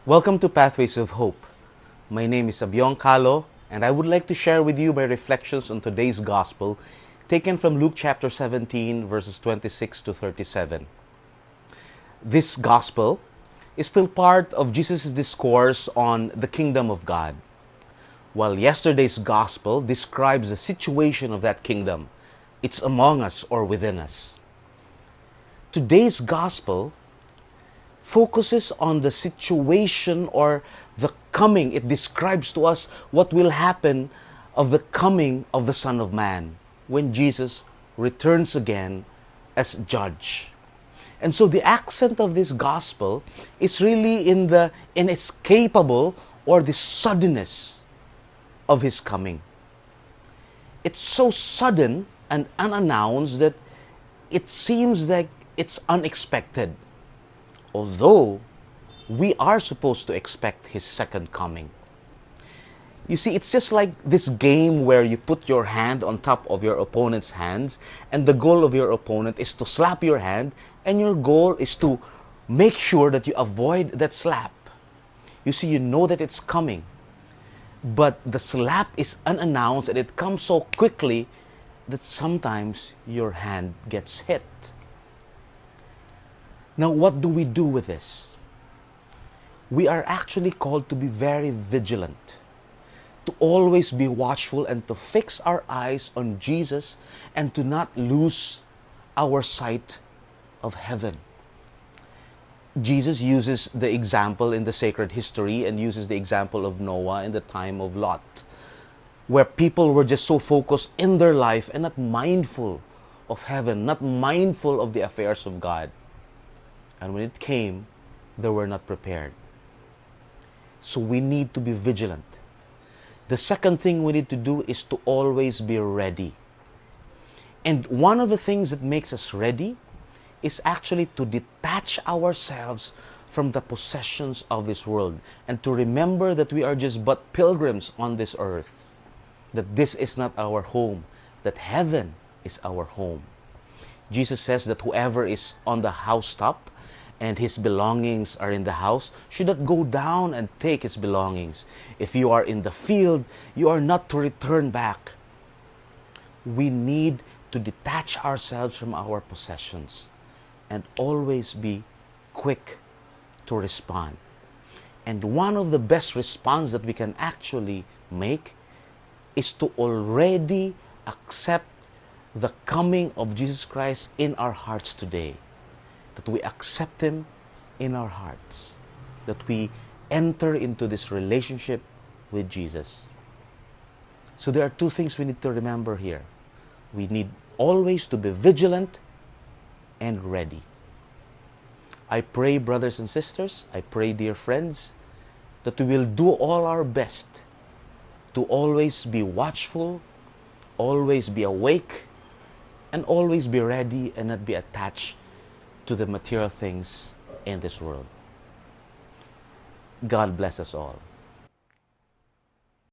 Welcome to Pathways of Hope. My name is Abion Calo, and I would like to share with you my reflections on today's Gospel, taken from Luke chapter 17, verses 26 to 37. This Gospel is still part of Jesus' discourse on the kingdom of God. While yesterday's Gospel describes the situation of that kingdom, it's among us or within us. Today's Gospel focuses on the situation or the coming. It describes to us what will happen of the coming of the Son of Man when Jesus returns again as judge. And so the accent of this gospel is really in the inescapable or the suddenness of his coming. It's so sudden and unannounced that it seems like it's unexpected. Although we are supposed to expect his second coming. You see, it's just like this game where you put your hand on top of your opponent's hands, and the goal of your opponent is to slap your hand, and your goal is to make sure that you avoid that slap. You see, you know that it's coming, but the slap is unannounced and it comes so quickly that sometimes your hand gets hit. Now, what do we do with this? We are actually called to be very vigilant, to always be watchful and to fix our eyes on Jesus and to not lose our sight of heaven. Jesus uses the example in the sacred history and uses the example of Noah in the time of Lot, where people were just so focused in their life and not mindful of heaven, not mindful of the affairs of God. And when it came, they were not prepared. So we need to be vigilant. The second thing we need to do is to always be ready. And one of the things that makes us ready is actually to detach ourselves from the possessions of this world and to remember that we are just but pilgrims on this earth, that this is not our home, that heaven is our home. Jesus says that whoever is on the housetop and his belongings are in the house, should not go down and take his belongings. If you are in the field, you are not to return back. We need to detach ourselves from our possessions and always be quick to respond. And one of the best response that we can actually make is to already accept the coming of Jesus Christ in our hearts today. That we accept him in our hearts. That we enter into this relationship with Jesus. So there are two things we need to remember here. We need always to be vigilant and ready. I pray, brothers and sisters, I pray, dear friends, that we will do all our best to always be watchful, always be awake, and always be ready and not be attached to the material things in this world. God bless us all.